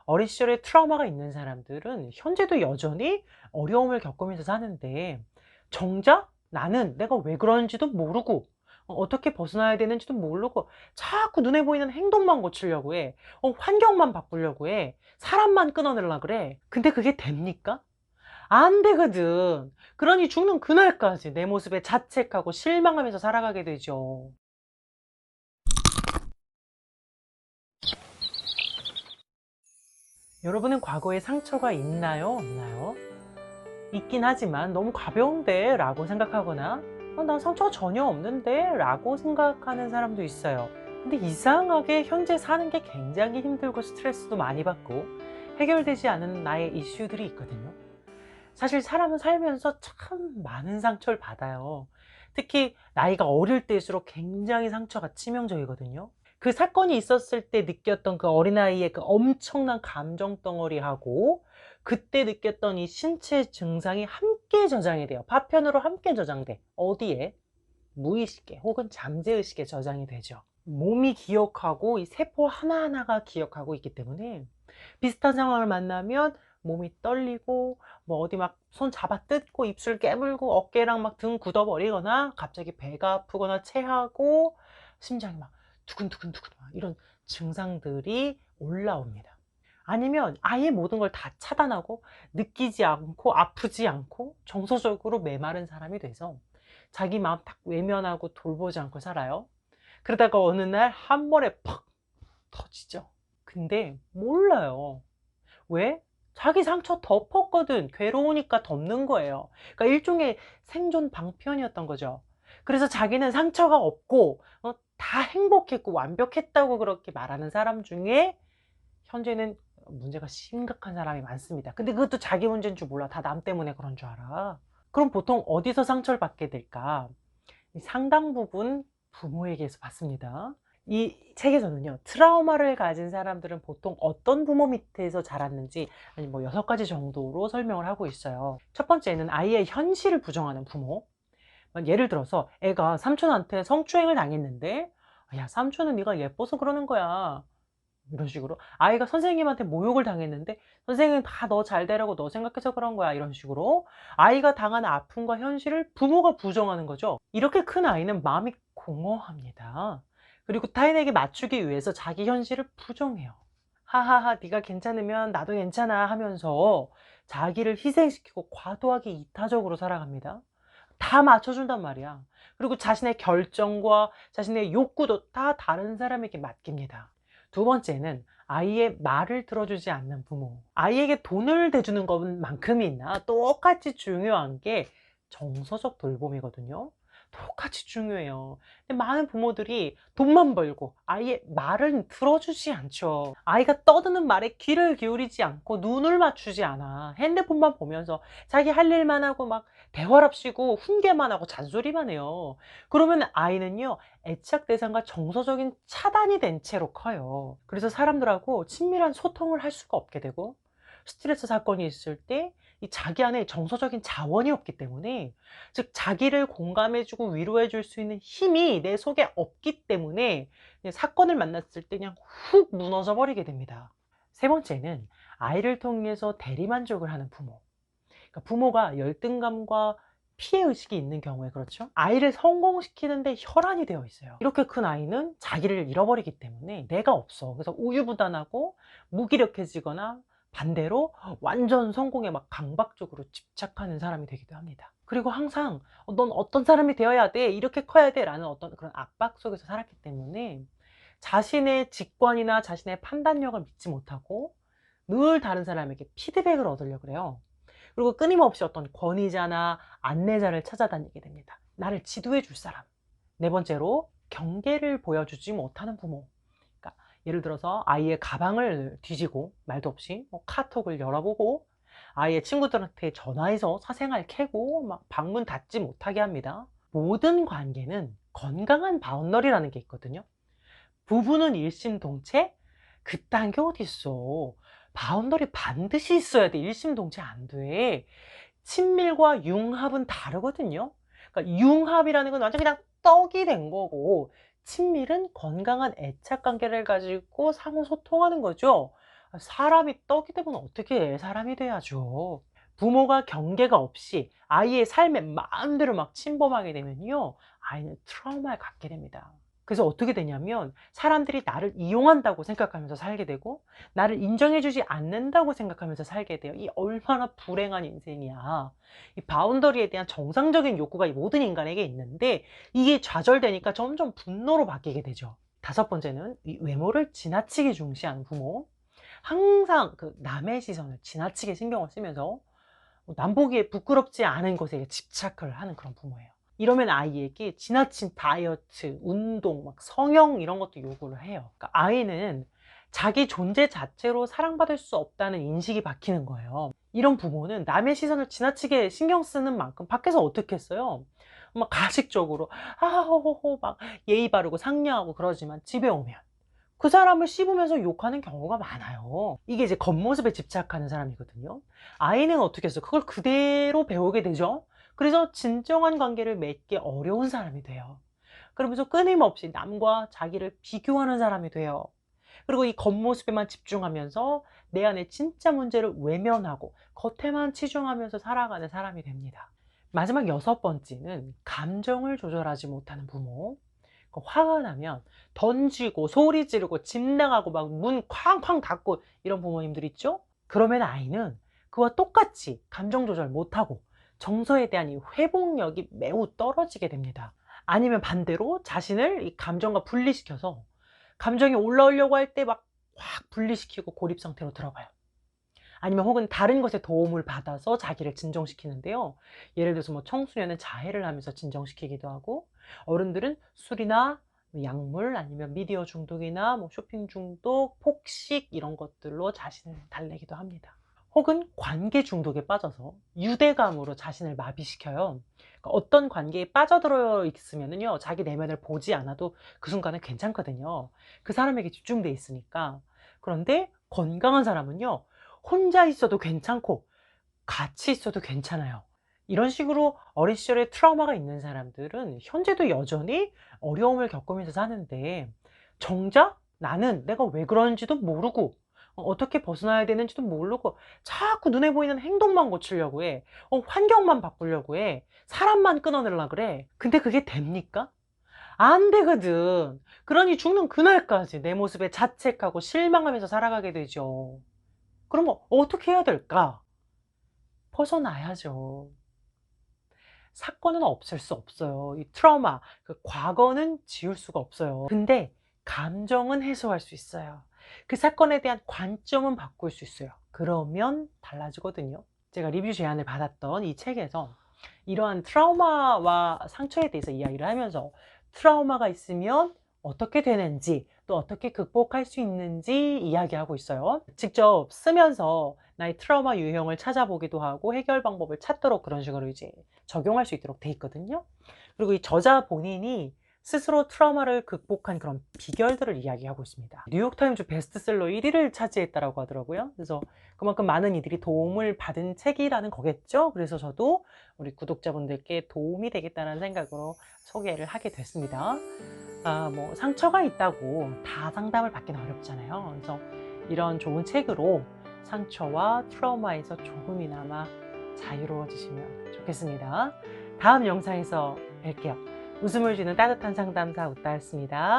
어린 시절에 트라우마가 있는 사람들은 현재도 여전히 어려움을 겪으면서 사는데, 정작 나는 내가 왜 그런지도 모르고 어떻게 벗어나야 되는지도 모르고 자꾸 눈에 보이는 행동만 고치려고 해. 환경만 바꾸려고 해. 사람만 끊어내려고 그래. 근데 그게 됩니까? 안 되거든. 그러니 죽는 그날까지 내 모습에 자책하고 실망하면서 살아가게 되죠. 여러분은 과거에 상처가 있나요? 없나요? 있긴 하지만 너무 가벼운데 라고 생각하거나 난 상처가 전혀 없는데 라고 생각하는 사람도 있어요. 근데 이상하게 현재 사는 게 굉장히 힘들고 스트레스도 많이 받고 해결되지 않은 나의 이슈들이 있거든요. 사실 사람은 살면서 참 많은 상처를 받아요. 특히 나이가 어릴 때일수록 굉장히 상처가 치명적이거든요. 그 사건이 있었을 때 느꼈던 그 어린아이의 그 엄청난 감정 덩어리하고 그때 느꼈던 이 신체 증상이 함께 저장이 돼요. 파편으로 함께 저장돼. 어디에? 무의식에 혹은 잠재의식에 저장이 되죠. 몸이 기억하고 이 세포 하나하나가 기억하고 있기 때문에 비슷한 상황을 만나면 몸이 떨리고 뭐 어디 막 손 잡아 뜯고 입술 깨물고 어깨랑 막 등 굳어버리거나 갑자기 배가 아프거나 체하고 심장이 막 두근두근두근 막 이런 증상들이 올라옵니다. 아니면 아예 모든 걸 다 차단하고 느끼지 않고 아프지 않고 정서적으로 메마른 사람이 돼서 자기 마음 딱 외면하고 돌보지 않고 살아요. 그러다가 어느 날 한 번에 팍 터지죠. 근데 몰라요. 왜? 자기 상처 덮었거든. 괴로우니까 덮는 거예요. 그러니까 일종의 생존 방편이었던 거죠. 그래서 자기는 상처가 없고 다 행복했고 완벽했다고 그렇게 말하는 사람 중에 현재는 문제가 심각한 사람이 많습니다. 근데 그것도 자기 문제인 줄 몰라. 다 남 때문에 그런 줄 알아. 그럼 보통 어디서 상처를 받게 될까? 상당 부분 부모에게서 받습니다. 이 책에서는요, 트라우마를 가진 사람들은 보통 어떤 부모 밑에서 자랐는지 아니 뭐 6가지 정도로 설명을 하고 있어요. 첫 번째는 아이의 현실을 부정하는 부모. 예를 들어서 애가 삼촌한테 성추행을 당했는데 야, 삼촌은 네가 예뻐서 그러는 거야. 이런 식으로. 아이가 선생님한테 모욕을 당했는데 선생님은 다 너 잘 되라고 너 생각해서 그런 거야. 이런 식으로 아이가 당한 아픔과 현실을 부모가 부정하는 거죠. 이렇게 큰 아이는 마음이 공허합니다. 그리고 타인에게 맞추기 위해서 자기 현실을 부정해요. 하하하 네가 괜찮으면 나도 괜찮아 하면서 자기를 희생시키고 과도하게 이타적으로 살아갑니다. 다 맞춰준단 말이야. 그리고 자신의 결정과 자신의 욕구도 다 다른 사람에게 맡깁니다. 두 번째는 아이의 말을 들어주지 않는 부모. 아이에게 돈을 대주는 것만큼이나 똑같이 중요한 게 정서적 돌봄이거든요. 똑같이 중요해요. 근데 많은 부모들이 돈만 벌고 아이의 말을 들어주지 않죠. 아이가 떠드는 말에 귀를 기울이지 않고 눈을 맞추지 않아. 핸드폰만 보면서 자기 할 일만 하고 막 대화랍시고 훈계만 하고 잔소리만 해요. 그러면 아이는요, 애착 대상과 정서적인 차단이 된 채로 커요. 그래서 사람들하고 친밀한 소통을 할 수가 없게 되고 스트레스 사건이 있을 때 이 자기 안에 정서적인 자원이 없기 때문에, 즉 자기를 공감해 주고 위로해 줄 수 있는 힘이 내 속에 없기 때문에 그냥 사건을 만났을 때 그냥 훅 무너져 버리게 됩니다. 세 번째는 아이를 통해서 대리만족을 하는 부모. 그러니까 부모가 열등감과 피해 의식이 있는 경우에, 그렇죠? 아이를 성공시키는데 혈안이 되어 있어요. 이렇게 큰 아이는 자기를 잃어버리기 때문에 내가 없어. 그래서 우유부단하고 무기력해지거나 반대로 완전 성공에 막 강박적으로 집착하는 사람이 되기도 합니다. 그리고 항상 넌 어떤 사람이 되어야 돼, 이렇게 커야 돼 라는 어떤 그런 압박 속에서 살았기 때문에 자신의 직관이나 자신의 판단력을 믿지 못하고 늘 다른 사람에게 피드백을 얻으려고 그래요. 그리고 끊임없이 어떤 권위자나 안내자를 찾아다니게 됩니다. 나를 지도해 줄 사람. 네 번째로 경계를 보여주지 못하는 부모. 그러니까 예를 들어서 아이의 가방을 뒤지고 말도 없이 카톡을 열어보고 아이의 친구들한테 전화해서 사생활 캐고 막 방문 닫지 못하게 합니다. 모든 관계는 건강한 바운더리라는 게 있거든요. 부부는 일심동체? 그딴 게 어딨어. 바운더리 반드시 있어야 돼. 일심동체 안 돼. 친밀과 융합은 다르거든요. 그러니까 융합이라는 건 완전 그냥 떡이 된 거고, 친밀은 건강한 애착 관계를 가지고 상호 소통하는 거죠. 사람이 떡이 되면 어떻게 해? 사람이 돼야죠. 부모가 경계가 없이 아이의 삶에 마음대로 막 침범하게 되면요, 아이는 트라우마를 갖게 됩니다. 그래서 어떻게 되냐면 사람들이 나를 이용한다고 생각하면서 살게 되고 나를 인정해 주지 않는다고 생각하면서 살게 돼요. 이 얼마나 불행한 인생이야. 이 바운더리에 대한 정상적인 욕구가 이 모든 인간에게 있는데 이게 좌절되니까 점점 분노로 바뀌게 되죠. 다섯 번째는 이 외모를 지나치게 중시하는 부모. 항상 그 남의 시선을 지나치게 신경을 쓰면서 남 보기에 부끄럽지 않은 것에 집착을 하는 그런 부모예요. 이러면 아이에게 지나친 다이어트, 운동, 막 성형 이런 것도 요구를 해요. 그러니까 아이는 자기 존재 자체로 사랑받을 수 없다는 인식이 박히는 거예요. 이런 부모는 남의 시선을 지나치게 신경 쓰는 만큼 밖에서 어떻게 했어요? 막 가식적으로 하하호호호 막 예의 바르고 상냥하고 그러지만 집에 오면 그 사람을 씹으면서 욕하는 경우가 많아요. 이게 이제 겉모습에 집착하는 사람이거든요. 아이는 어떻게 했어요? 그걸 그대로 배우게 되죠. 그래서 진정한 관계를 맺기 어려운 사람이 돼요. 그러면서 끊임없이 남과 자기를 비교하는 사람이 돼요. 그리고 이 겉모습에만 집중하면서 내 안에 진짜 문제를 외면하고 겉에만 치중하면서 살아가는 사람이 됩니다. 마지막 여섯 번째는 감정을 조절하지 못하는 부모. 화가 나면 던지고 소리 지르고 집 나가고 막 문 쾅쾅 닫고 이런 부모님들 있죠? 그러면 아이는 그와 똑같이 감정 조절 못하고 정서에 대한 이 회복력이 매우 떨어지게 됩니다. 아니면 반대로 자신을 이 감정과 분리시켜서 감정이 올라오려고 할 때 막 확 분리시키고 고립 상태로 들어가요. 아니면 혹은 다른 것에 도움을 받아서 자기를 진정시키는데요. 예를 들어서 뭐 청소년은 자해를 하면서 진정시키기도 하고 어른들은 술이나 약물 아니면 미디어 중독이나 뭐 쇼핑 중독, 폭식 이런 것들로 자신을 달래기도 합니다. 혹은 관계 중독에 빠져서 유대감으로 자신을 마비시켜요. 그러니까 어떤 관계에 빠져들어 있으면은요, 자기 내면을 보지 않아도 그 순간은 괜찮거든요. 그 사람에게 집중돼 있으니까. 그런데 건강한 사람은요, 혼자 있어도 괜찮고 같이 있어도 괜찮아요. 이런 식으로 어린 시절에 트라우마가 있는 사람들은 현재도 여전히 어려움을 겪으면서 사는데 정작 나는 내가 왜 그런지도 모르고 어떻게 벗어나야 되는지도 모르고 자꾸 눈에 보이는 행동만 고치려고 해. 환경만 바꾸려고 해. 사람만 끊어내려고 그래. 근데 그게 됩니까? 안 되거든. 그러니 죽는 그날까지 내 모습에 자책하고 실망하면서 살아가게 되죠. 그러면 어떻게 해야 될까? 벗어나야죠. 사건은 없앨 수 없어요. 이 트라우마, 그 과거는 지울 수가 없어요. 근데 감정은 해소할 수 있어요. 그 사건에 대한 관점은 바꿀 수 있어요. 그러면 달라지거든요. 제가 리뷰 제안을 받았던 이 책에서 이러한 트라우마와 상처에 대해서 이야기를 하면서 트라우마가 있으면 어떻게 되는지 또 어떻게 극복할 수 있는지 이야기하고 있어요. 직접 쓰면서 나의 트라우마 유형을 찾아보기도 하고 해결 방법을 찾도록 그런 식으로 이제 적용할 수 있도록 돼 있거든요. 그리고 이 저자 본인이 스스로 트라우마를 극복한 그런 비결들을 이야기하고 있습니다. 뉴욕타임즈 베스트셀러 1위를 차지했다라고 하더라고요. 그래서 그만큼 많은 이들이 도움을 받은 책이라는 거겠죠. 그래서 저도 우리 구독자분들께 도움이 되겠다는 생각으로 소개를 하게 됐습니다. 뭐 상처가 있다고 다 상담을 받기는 어렵잖아요. 그래서 이런 좋은 책으로 상처와 트라우마에서 조금이나마 자유로워지시면 좋겠습니다. 다음 영상에서 뵐게요. 웃음을 주는 따뜻한 상담사 웃다였습니다.